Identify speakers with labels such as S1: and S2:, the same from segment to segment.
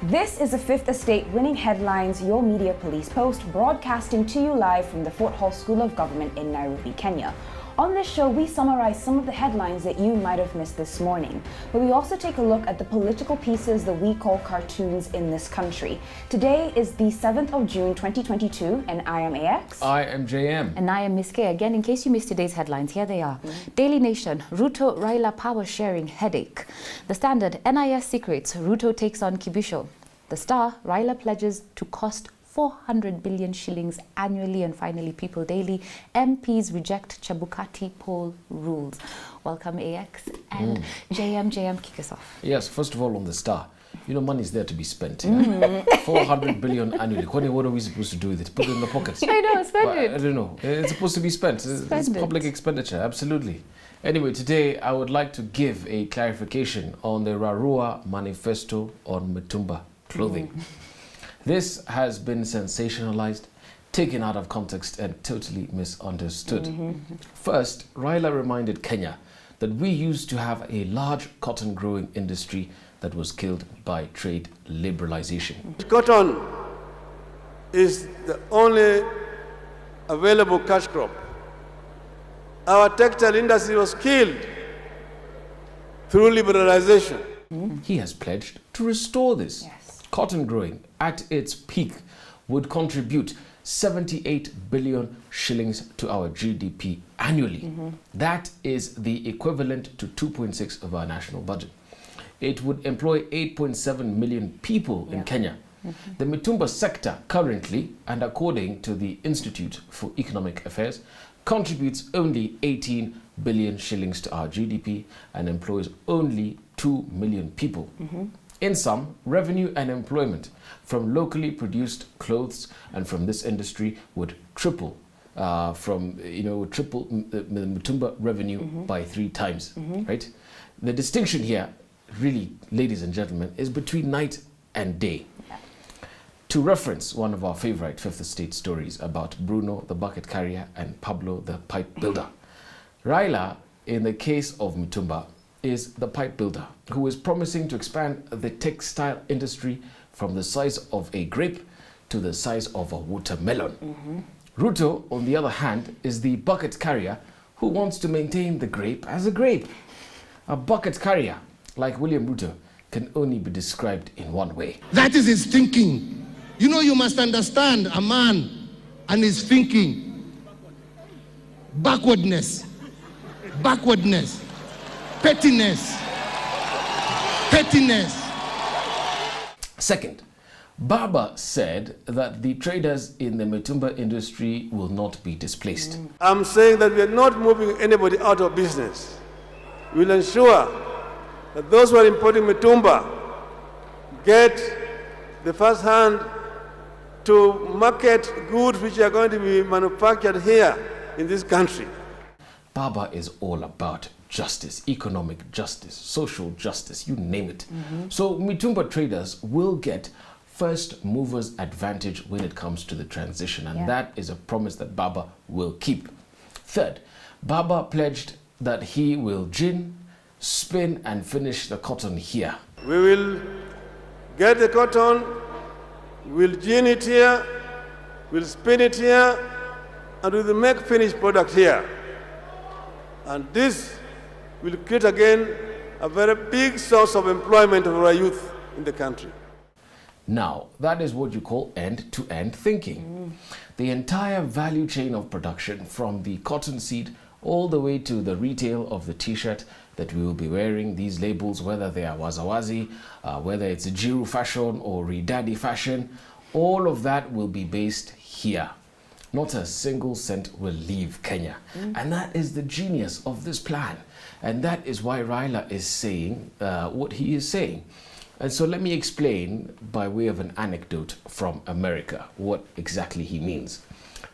S1: This is the Fifth Estate Winning Headlines, your media police post, broadcasting to you live from the Fort Hall School of Government in Nairobi, Kenya. On this show, we summarize some of the headlines that you might have missed this morning, but we also take a look at the political pieces that we call cartoons in this country. Today is the 7th of June, 2022, and I am AX.
S2: I am JM.
S3: And I am Miss K. Again, in case you missed today's headlines, here they are. Daily Nation, Ruto, RAILA power sharing headache. The Standard, NIS secrets, Ruto takes on Kibisho. The Star, RAILA pledges to cost 400 billion shillings annually. And finally, People Daily, MPs reject Chebukati poll rules. Welcome, AX and JM, kick us off.
S2: Yes, first of all, on the Star, you know, money is there to be spent. Yeah? 400 billion annually. Kwani, what are we supposed to do with it? Put it in the pockets.
S3: I know, spend it.
S2: I don't know. It's supposed to be spent. It's public expenditure, absolutely. Anyway, today I would like to give a clarification on the Rarua manifesto on mitumba clothing. This has been sensationalized, taken out of context, and totally misunderstood. First, RAILA reminded Kenya that we used to have a large cotton growing industry that was killed by trade liberalization.
S4: Cotton is the only available cash crop. Our textile industry was killed through liberalization.
S2: He has pledged to restore this.
S1: Yes.
S2: Cotton growing at its peak would contribute 78 billion shillings to our GDP annually. That is the equivalent to 2.6 of our national budget. It would employ 8.7 million people in Kenya. The mitumba sector currently, and according to the Institute for Economic Affairs, contributes only 18 billion shillings to our GDP and employs only 2 million people. In sum, revenue and employment from locally produced clothes and from this industry would triple triple the mitumba revenue by 3 times, right? The distinction here, really, ladies and gentlemen, is between night and day. To reference one of our favorite Fifth Estate stories about Bruno, the bucket carrier, and Pablo, the pipe builder. RAILA, in the case of mitumba, is the pipe builder who is promising to expand the textile industry from the size of a grape to the size of a watermelon. Ruto, on the other hand, is the bucket carrier who wants to maintain the grape as a grape. A bucket carrier, like William Ruto, can only be described in one way.
S5: That is his thinking. You know, you must understand a man and his thinking. Backwardness, pettiness.
S2: Second, Baba said that the traders in the mitumba industry will not be displaced.
S4: I'm saying that we are not moving anybody out of business. We will ensure that those who are importing mitumba get the first hand to market goods which are going to be manufactured here in this country.
S2: Baba is all about justice, economic justice, social justice, you name it. So mitumba traders will get first movers advantage when it comes to the transition, and that is a promise that Baba will keep. Third, Baba pledged that he will gin, spin and finish the cotton here.
S4: We will get the cotton, we'll gin it here, we'll spin it here, and we will make finished product here. And this will create again a very big source of employment for our youth in the country.
S2: Now, that is what you call end-to-end thinking. The entire value chain of production, from the cotton seed all the way to the retail of the t-shirt that we will be wearing, these labels, whether they are wazawazi, whether it's a Jiru fashion or Ridadi fashion, all of that will be based here. Not a single cent will leave Kenya. And that is the genius of this plan. And that is why RAILA is saying what he is saying. And so let me explain by way of an anecdote from America what exactly he means.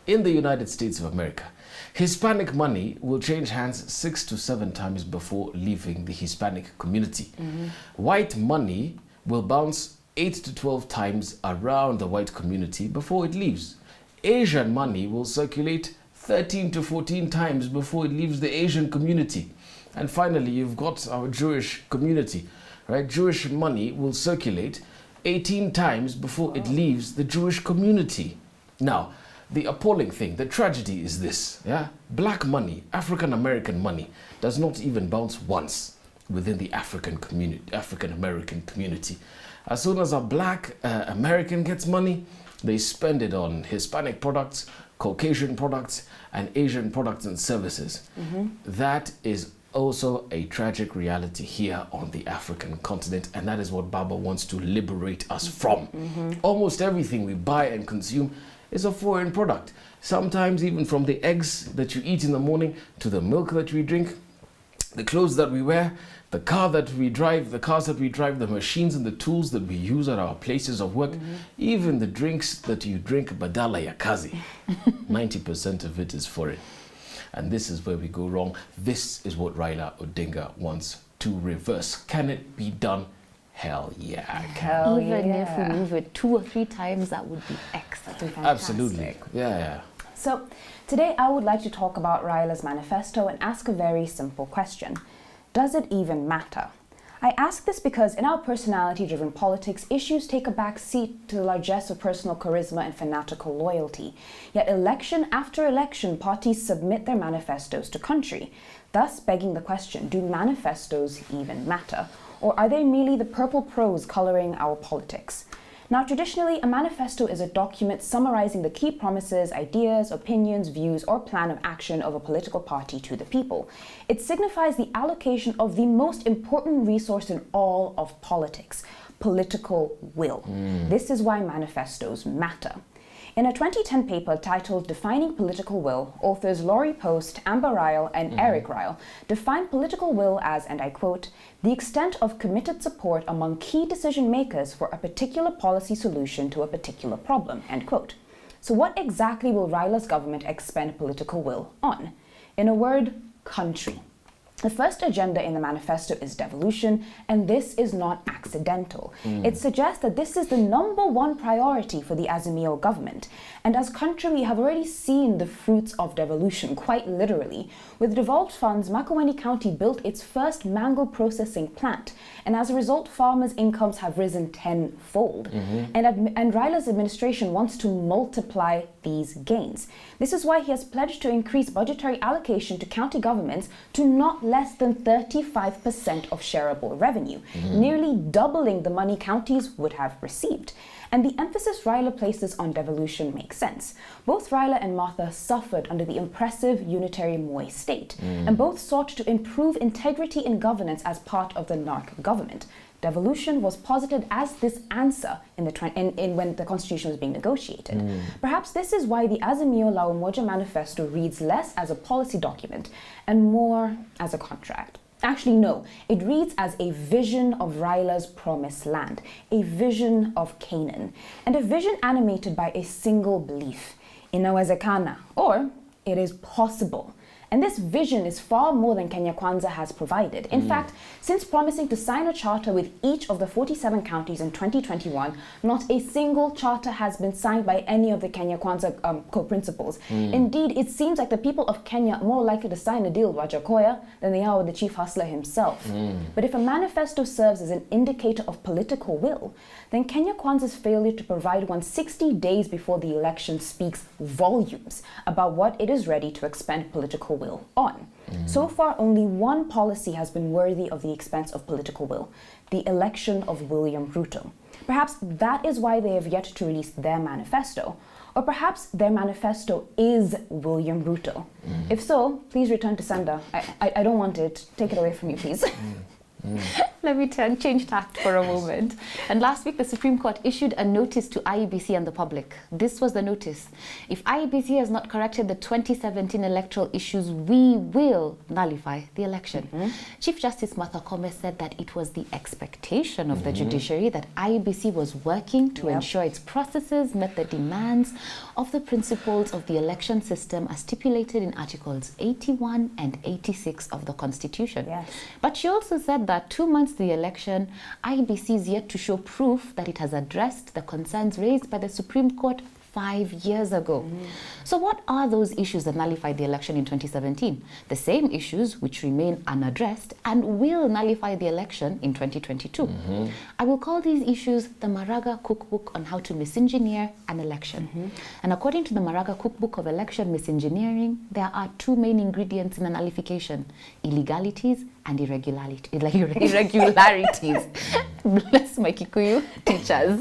S2: In the United States of America, Hispanic money will change hands 6 to 7 times before leaving the Hispanic community. White money will bounce 8 to 12 times around the white community before it leaves. Asian money will circulate 13 to 14 times before it leaves the Asian community. And finally, you've got our Jewish community, right? Jewish money will circulate 18 times before it leaves the Jewish community. Now, the appalling thing, the tragedy is this, yeah? Black money, African American money, does not even bounce once within the African American community. As soon as a black American gets money, they spend it on Hispanic products, Caucasian products, and Asian products and services. That is also a tragic reality here on the African continent, and that is what Baba wants to liberate us from. Almost everything we buy and consume is a foreign product. Sometimes even from the eggs that you eat in the morning to the milk that we drink, the clothes that we wear, the car that we drive, the cars that we drive, the machines and the tools that we use at our places of work, even the drinks that you drink, badala ya kazi, 90% of it is foreign. And this is where we go wrong. This is what Raila Odinga wants to reverse. Can it be done? Hell yeah.
S3: Even if we move it 2 or 3 times, that would be excellent.
S2: Absolutely. Yeah.
S1: So today I would like to talk about Raila's manifesto and ask a very simple question. Does it even matter? I ask this because in our personality-driven politics, issues take a back seat to the largesse of personal charisma and fanatical loyalty. Yet election after election, parties submit their manifestos to country, thus begging the question, do manifestos even matter? Or are they merely the purple prose coloring our politics? Now, traditionally, a manifesto is a document summarizing the key promises, ideas, opinions, views, or plan of action of a political party to the people. It signifies the allocation of the most important resource in all of politics, political will. This is why manifestos matter. In a 2010 paper titled Defining Political Will, authors Laurie Post, Amber Ryle, and Eric Ryle define political will as, and I quote, the extent of committed support among key decision makers for a particular policy solution to a particular problem, end quote. So what exactly will Raila's government expend political will on? In a word, country. The first agenda in the manifesto is devolution, and this is not accidental. It suggests that this is the #1 priority for the Azimio government. And as country, we have already seen the fruits of devolution, quite literally. With devolved funds, Makueni County built its first mango processing plant, and as a result, farmers' incomes have risen tenfold. And Raila's administration wants to multiply these gains. This is why he has pledged to increase budgetary allocation to county governments to not less than 35% of shareable revenue, nearly doubling the money counties would have received. And the emphasis Raila places on devolution makes sense. Both Raila and Martha suffered under the impressive unitary Moi state, and both sought to improve integrity in governance as part of the NARC government. Devolution was posited as this answer when the constitution was being negotiated. Perhaps this is why the Azimio La Umoja manifesto reads less as a policy document and more as a contract. Actually, no, it reads as a vision of Raila's promised land, a vision of Canaan, and a vision animated by a single belief, inawezekana, or it is possible. And this vision is far more than Kenya Kwanza has provided. In fact, since promising to sign a charter with each of the 47 counties in 2021, not a single charter has been signed by any of the Kenya Kwanza co-principals. Indeed, it seems like the people of Kenya are more likely to sign a deal with Wajakoya than they are with the chief hustler himself. But if a manifesto serves as an indicator of political will, then Kenya Kwanza's failure to provide one 60 days before the election speaks volumes about what it is ready to expend political will on. So far, only one policy has been worthy of the expense of political will, the election of William Ruto. Perhaps that is why they have yet to release their manifesto. Or perhaps their manifesto is William Ruto. If so, please return to sender. I don't want it. Take it away from me, please.
S3: Let me change tact for a moment. And last week, the Supreme Court issued a notice to IEBC and the public. This was the notice. If IEBC has not corrected the 2017 electoral issues, we will nullify the election. Chief Justice Martha Koome said that it was the expectation of the judiciary that IEBC was working to ensure its processes met the demands of the principles of the election system as stipulated in Articles 81 and 86 of the Constitution. But she also said that 2 months to the election, IEBC is yet to show proof that it has addressed the concerns raised by the Supreme Court 5 years ago. So what are those issues that nullified the election in 2017? The same issues which remain unaddressed and will nullify the election in 2022. I will call these issues the Maraga Cookbook on how to misengineer an election. And according to the Maraga Cookbook of Election Misengineering, there are 2 main ingredients in a nullification: illegalities and irregularities. Bless my Kikuyu teachers.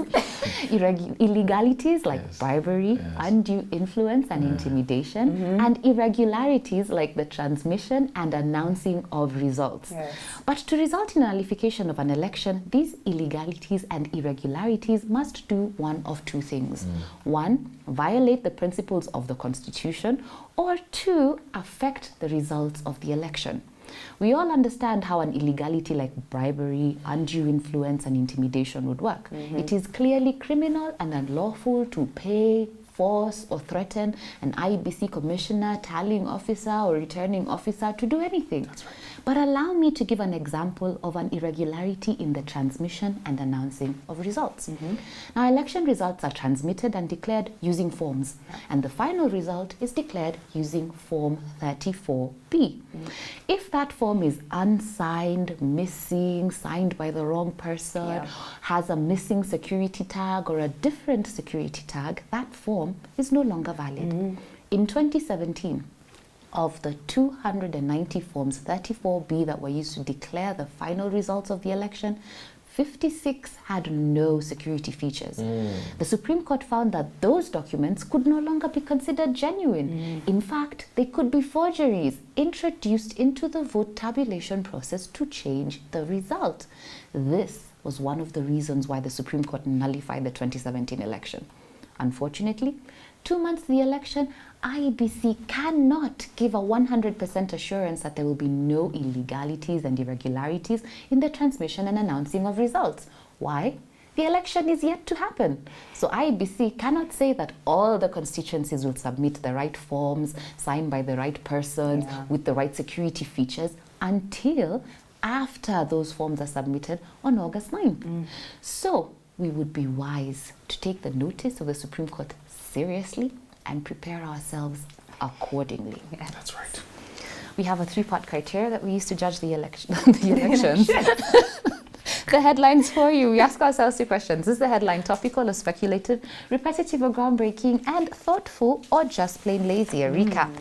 S3: Illegalities like bribery, undue influence and intimidation, and irregularities like the transmission and announcing of results. But to result in a nullification of an election, these illegalities and irregularities must do one of 2 things. 1, violate the principles of the Constitution, or 2, affect the results of the election. We all understand how an illegality like bribery, undue influence and intimidation would work. It is clearly criminal and unlawful to pay, force or threaten an IEBC commissioner, tallying officer or returning officer to do anything. That's right. But allow me to give an example of an irregularity in the transmission and announcing of results. Now, election results are transmitted and declared using forms, and the final result is declared using Form 34B. If that form is unsigned, missing, signed by the wrong person, has a missing security tag or a different security tag, that form is no longer valid. In 2017, of the 290 forms 34B that were used to declare the final results of the election, 56 had no security features. The Supreme Court found that those documents could no longer be considered genuine. In fact, they could be forgeries introduced into the vote tabulation process to change the result. This was one of the reasons why the Supreme Court nullified the 2017 election. Unfortunately, 2 months to the election, IEBC cannot give a 100% assurance that there will be no illegalities and irregularities in the transmission and announcing of results. Why? The election is yet to happen. So IEBC cannot say that all the constituencies will submit the right forms, signed by the right persons, with the right security features, until after those forms are submitted on August 9th. So we would be wise to take the notice of the Supreme Court seriously and prepare ourselves accordingly.
S2: That's right.
S3: We have a 3-part criteria that we use to judge the elections. The headlines for you. We ask ourselves 2 questions. Is the headline topical or speculative, repetitive or groundbreaking, and thoughtful or just plain lazy? A recap.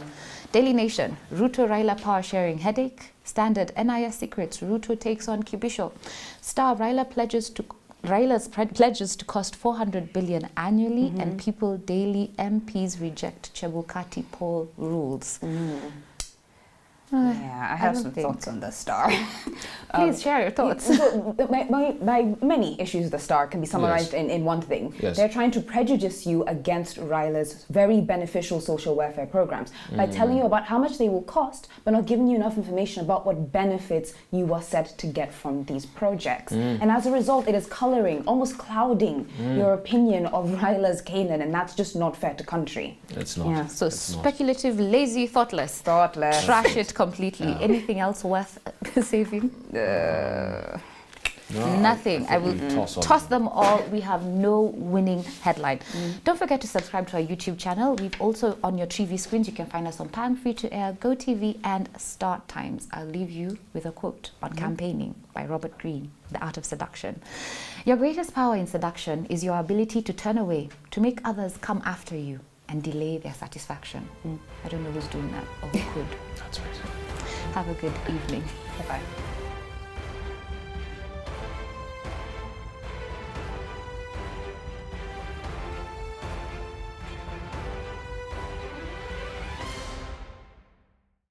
S3: Daily Nation, Ruto RAILA power sharing headache. Standard, NIS secrets, Ruto takes on Kibisho. Star, RAILA's pledges to cost 400 billion annually, and People Daily, MPs reject Chebukati poll rules.
S1: I have some thoughts on the Star.
S3: Please share your thoughts.
S1: By many issues, the Star can be summarized in one thing. They're trying to prejudice you against RAILA's very beneficial social welfare programs by telling you about how much they will cost, but not giving you enough information about what benefits you are set to get from these projects. And as a result, it is coloring, almost clouding your opinion of RAILA's Canaan, and that's just not fair to country.
S2: It's not.
S3: Yeah. So speculative, lazy, thoughtless. Trash it completely. Anything else worth saving? Nothing. I will toss them all. We have no winning headline. Don't forget to subscribe to our YouTube channel. We've also on your TV screens. You can find us on Pang, Free to Air, GoTV, and Start Times. I'll leave you with a quote on Campaigning by Robert Greene, The Art of Seduction. Your greatest power in seduction is your ability to turn away, to make others come after you and delay their satisfaction. I don't know who's doing that or who could.
S2: That's right.
S3: Have a good evening.
S1: Bye-bye.